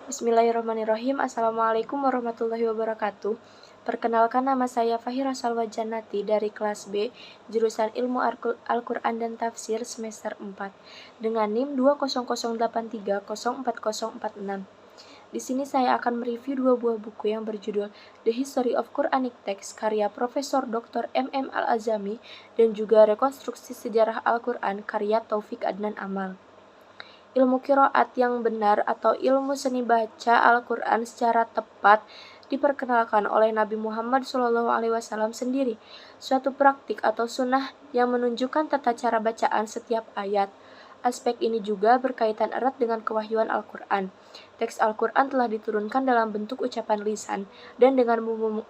Bismillahirrahmanirrahim. Assalamualaikum warahmatullahi wabarakatuh. Perkenalkan, nama saya Fahira Salwa Jannati dari kelas B, jurusan Ilmu Al-Quran dan Tafsir semester 4, dengan NIM 20083040046. Di sini saya akan mereview dua buah buku yang berjudul The History of Quranic Text karya Profesor Dr. M.M. Al-Azami dan juga Rekonstruksi Sejarah Al-Quran karya Taufik Adnan Amal. Ilmu qiraat yang benar atau ilmu seni baca Al-Quran secara tepat diperkenalkan oleh Nabi Muhammad SAW sendiri, suatu praktik atau sunnah yang menunjukkan tata cara bacaan setiap ayat. Aspek ini juga berkaitan erat dengan kewahyuan Al-Quran. Teks Al-Quran telah diturunkan dalam bentuk ucapan lisan dan dengan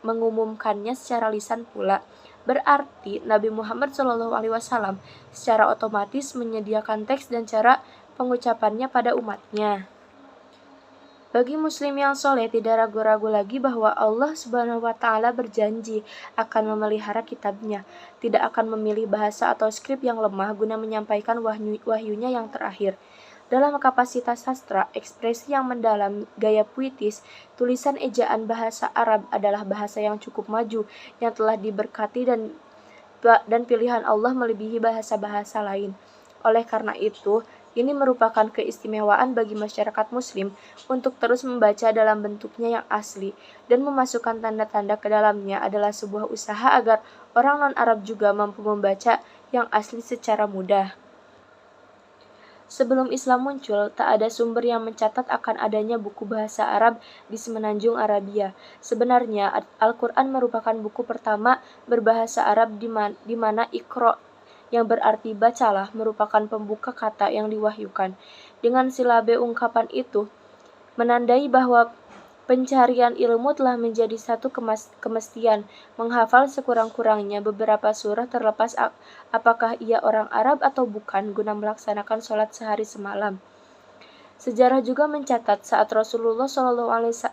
mengumumkannya secara lisan pula. Berarti Nabi Muhammad SAW secara otomatis menyediakan teks dan cara pengucapannya pada umatnya. Bagi muslim yang soleh tidak ragu-ragu lagi bahwa Allah Subhanahu wa Ta'ala berjanji akan memelihara kitabnya, tidak akan memilih bahasa atau skrip yang lemah guna menyampaikan wahyunya yang terakhir. Dalam kapasitas sastra, ekspresi yang mendalam, gaya puitis, tulisan ejaan bahasa Arab adalah bahasa yang cukup maju, yang telah diberkati dan pilihan Allah melebihi bahasa-bahasa lain. Oleh karena itu, ini merupakan keistimewaan bagi masyarakat muslim untuk terus membaca dalam bentuknya yang asli, dan memasukkan tanda-tanda ke dalamnya adalah sebuah usaha agar orang non-Arab juga mampu membaca yang asli secara mudah. Sebelum Islam muncul, tak ada sumber yang mencatat akan adanya buku bahasa Arab di semenanjung Arabia. Sebenarnya, Al-Quran merupakan buku pertama berbahasa Arab di mana Iqra, yang berarti bacalah, merupakan pembuka kata yang diwahyukan. Dengan silabe ungkapan itu, menandai bahwa pencarian ilmu telah menjadi satu kemestian, menghafal sekurang-kurangnya beberapa surah terlepas apakah ia orang Arab atau bukan, guna melaksanakan sholat sehari semalam. Sejarah juga mencatat saat Rasulullah SAW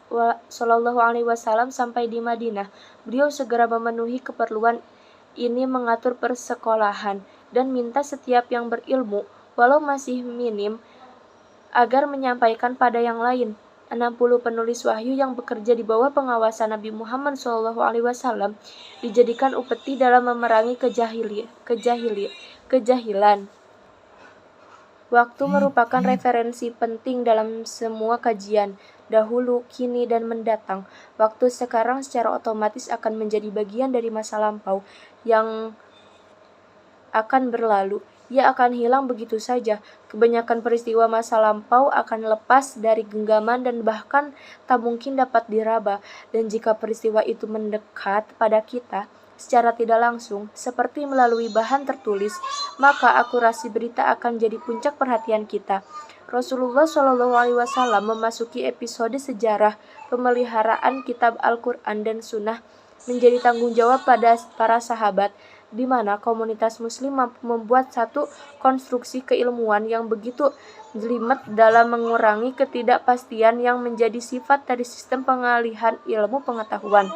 sampai di Madinah, beliau segera memenuhi keperluan ini, mengatur persekolahan dan minta setiap yang berilmu, walau masih minim, agar menyampaikan pada yang lain. 60 penulis wahyu yang bekerja di bawah pengawasan Nabi Muhammad SAW dijadikan upeti dalam memerangi kejahilan. Waktu merupakan referensi penting dalam semua kajian, dahulu, kini, dan mendatang. Waktu sekarang secara otomatis akan menjadi bagian dari masa lampau yang akan berlalu. Ia akan hilang begitu saja. Kebanyakan peristiwa masa lampau akan lepas dari genggaman dan bahkan tak mungkin dapat diraba. Dan jika peristiwa itu mendekat pada kita secara tidak langsung, seperti melalui bahan tertulis, maka akurasi berita akan jadi puncak perhatian kita. Rasulullah SAW memasuki episode sejarah pemeliharaan kitab Al-Quran dan Sunnah menjadi tanggung jawab pada para sahabat, di mana komunitas muslim mampu membuat satu konstruksi keilmuan yang begitu jelimet dalam mengurangi ketidakpastian yang menjadi sifat dari sistem pengalihan ilmu pengetahuan.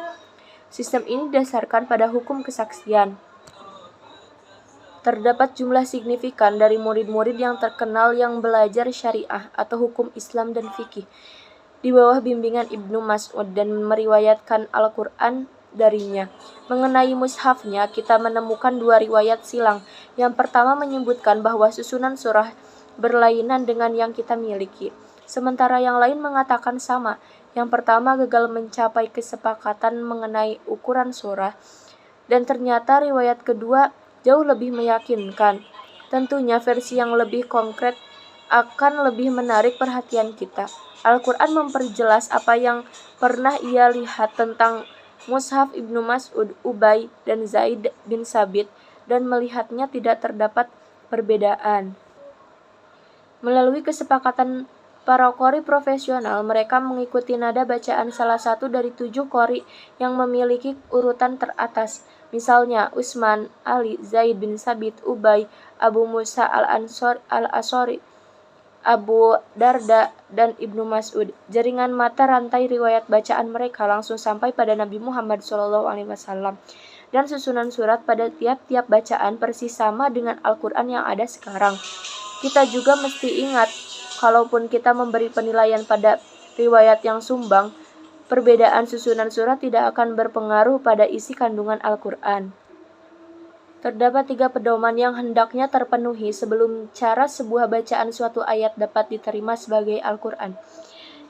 Sistem ini didasarkan pada hukum kesaksian. Terdapat jumlah signifikan dari murid-murid yang terkenal yang belajar syariah atau hukum Islam dan fikih di bawah bimbingan Ibnu Mas'ud dan meriwayatkan Al-Quran darinya. Mengenai mushafnya, kita menemukan dua riwayat silang. Yang pertama menyebutkan bahwa susunan surah berlainan dengan yang kita miliki, sementara yang lain mengatakan sama. Yang pertama gagal mencapai kesepakatan mengenai ukuran surah, dan ternyata riwayat kedua jauh lebih meyakinkan. Tentunya versi yang lebih konkret akan lebih menarik perhatian kita. Al-Quran memperjelas apa yang pernah ia lihat tentang mushaf Ibnu Mas'ud, Ubay, dan Zaid bin Sabit, dan melihatnya tidak terdapat perbedaan. Melalui kesepakatan para qori profesional, mereka mengikuti nada bacaan salah satu dari 7 qori yang memiliki urutan teratas. Misalnya Utsman, Ali, Zaid bin Sabit, Ubay, Abu Musa al-Ash'ari, Abu Darda, dan Ibnu Mas'ud. Jaringan mata rantai riwayat bacaan mereka langsung sampai pada Nabi Muhammad SAW, dan susunan surat pada tiap-tiap bacaan persis sama dengan Al-Quran yang ada sekarang. Kita juga mesti ingat, kalaupun kita memberi penilaian pada riwayat yang sumbang, perbedaan susunan surat tidak akan berpengaruh pada isi kandungan Al-Quran. Terdapat 3 pedoman yang hendaknya terpenuhi sebelum cara sebuah bacaan suatu ayat dapat diterima sebagai Al-Quran,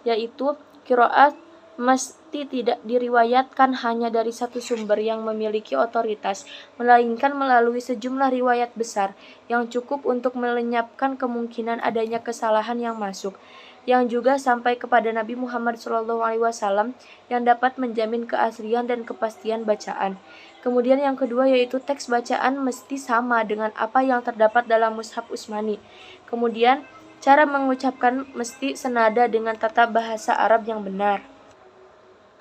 yaitu qiraat mesti tidak diriwayatkan hanya dari satu sumber yang memiliki otoritas, melainkan melalui sejumlah riwayat besar yang cukup untuk melenyapkan kemungkinan adanya kesalahan yang masuk, yang juga sampai kepada Nabi Muhammad SAW yang dapat menjamin keaslian dan kepastian bacaan. Kemudian yang kedua yaitu teks bacaan mesti sama dengan apa yang terdapat dalam Mushaf Utsmani. Kemudian cara mengucapkan mesti senada dengan tata bahasa Arab yang benar.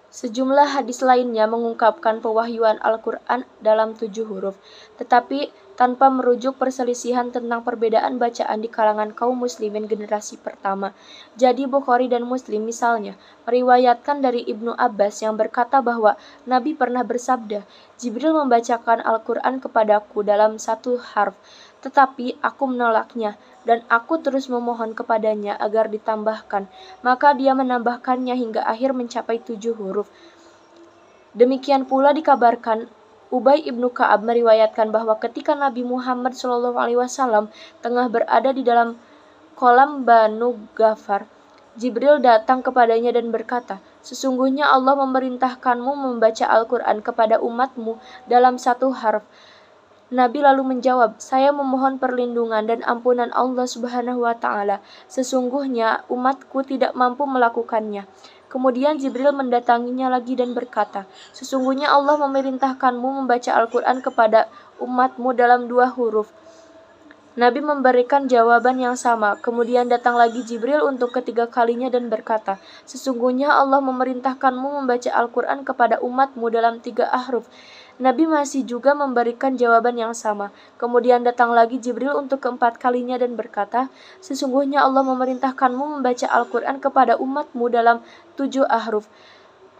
Sejumlah hadis lainnya mengungkapkan pewahyuan Al-Quran dalam 7 huruf, tetapi tanpa merujuk perselisihan tentang perbedaan bacaan di kalangan kaum muslimin generasi pertama. Jadi Bukhari dan Muslim misalnya meriwayatkan dari Ibnu Abbas yang berkata bahwa Nabi pernah bersabda, Jibril membacakan Al-Quran kepadaku dalam 1 harf, tetapi aku menolaknya, dan aku terus memohon kepadanya agar ditambahkan. Maka dia menambahkannya hingga akhir mencapai 7 huruf. Demikian pula dikabarkan Ubay ibnu Ka'ab meriwayatkan bahwa ketika Nabi Muhammad SAW tengah berada di dalam kolam Banu Ghafar, Jibril datang kepadanya dan berkata, sesungguhnya Allah memerintahkanmu membaca Al-Quran kepada umatmu dalam 1 harf. Nabi lalu menjawab, saya memohon perlindungan dan ampunan Allah Subhanahu wa Ta'ala. Sesungguhnya umatku tidak mampu melakukannya. Kemudian Jibril mendatanginya lagi dan berkata, sesungguhnya Allah memerintahkanmu membaca Al-Quran kepada umatmu dalam 2 huruf. Nabi memberikan jawaban yang sama. Kemudian datang lagi Jibril untuk ketiga kalinya dan berkata, sesungguhnya Allah memerintahkanmu membaca Al-Quran kepada umatmu dalam 3 ahruf. Nabi masih juga memberikan jawaban yang sama. Kemudian datang lagi Jibril untuk keempat kalinya dan berkata, sesungguhnya Allah memerintahkanmu membaca Al-Quran kepada umatmu dalam 7 ahruf.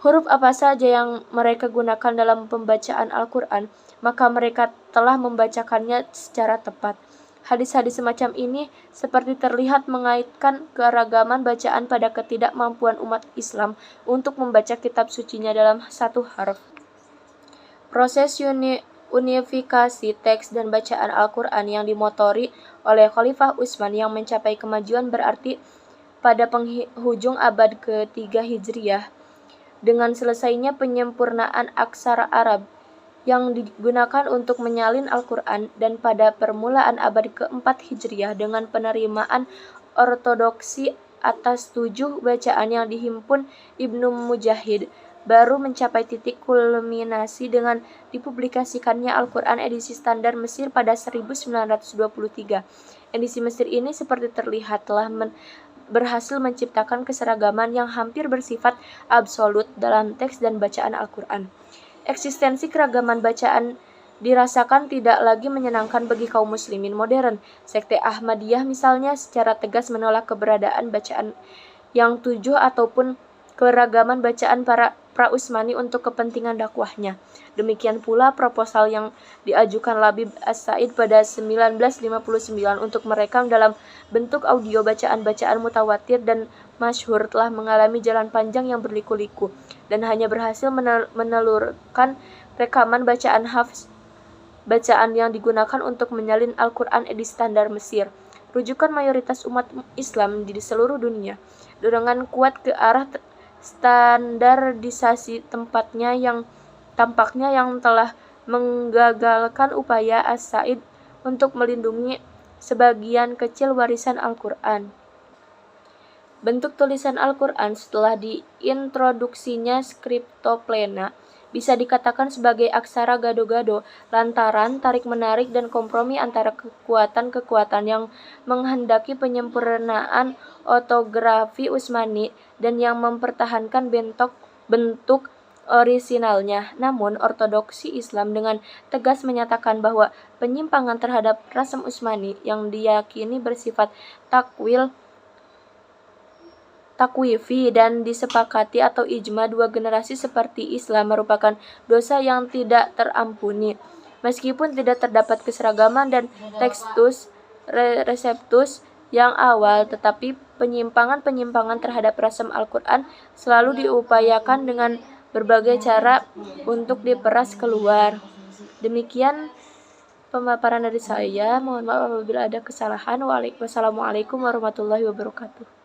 Huruf apa saja yang mereka gunakan dalam pembacaan Al-Quran, maka mereka telah membacakannya secara tepat. Hadis-hadis semacam ini seperti terlihat mengaitkan keragaman bacaan pada ketidakmampuan umat Islam untuk membaca kitab sucinya dalam 1 harf. Proses unifikasi teks dan bacaan Al-Quran yang dimotori oleh Khalifah Utsman yang mencapai kemajuan berarti pada penghujung abad ke-3 Hijriah, dengan selesainya penyempurnaan aksara Arab yang digunakan untuk menyalin Al-Quran, dan pada permulaan abad ke-4 Hijriah dengan penerimaan ortodoksi atas 7 bacaan yang dihimpun Ibnu Mujahid, baru mencapai titik kulminasi dengan dipublikasikannya Al-Quran edisi standar Mesir pada 1923. Edisi Mesir ini seperti terlihat telah berhasil menciptakan keseragaman yang hampir bersifat absolut dalam teks dan bacaan Al-Quran. Eksistensi keragaman bacaan dirasakan tidak lagi menyenangkan bagi kaum muslimin modern. Sekte Ahmadiyah misalnya secara tegas menolak keberadaan bacaan yang 7 ataupun keragaman bacaan para pra-Utsmani untuk kepentingan dakwahnya. Demikian pula proposal yang diajukan Labib As-Sa'id pada 1959 untuk merekam dalam bentuk audio bacaan-bacaan mutawatir dan masyhur telah mengalami jalan panjang yang berliku-liku dan hanya berhasil menelurkan rekaman bacaan hafs, bacaan yang digunakan untuk menyalin Al-Quran edisi standar Mesir. Rujukan mayoritas umat Islam di seluruh dunia. Dorongan kuat ke arah standarisasi tempatnya yang tampaknya yang telah menggagalkan upaya As-Sa'id untuk melindungi sebagian kecil warisan Al-Quran. Bentuk tulisan Al-Quran setelah diintroduksinya skriptoplena bisa dikatakan sebagai aksara gado-gado lantaran tarik-menarik dan kompromi antara kekuatan-kekuatan yang menghendaki penyempurnaan ortografi Utsmani dan yang mempertahankan bentuk orisinalnya. Namun ortodoksi Islam dengan tegas menyatakan bahwa penyimpangan terhadap rasm Utsmani yang diyakini bersifat takwifi dan disepakati atau ijma 2 generasi seperti Islam merupakan dosa yang tidak terampuni. Meskipun tidak terdapat keseragaman dan tekstus reseptus yang awal, tetapi penyimpangan-penyimpangan terhadap rasam Al-Quran selalu diupayakan dengan berbagai cara untuk diperas keluar. Demikian pemaparan dari saya. Mohon maaf apabila ada kesalahan. Wassalamualaikum warahmatullahi wabarakatuh.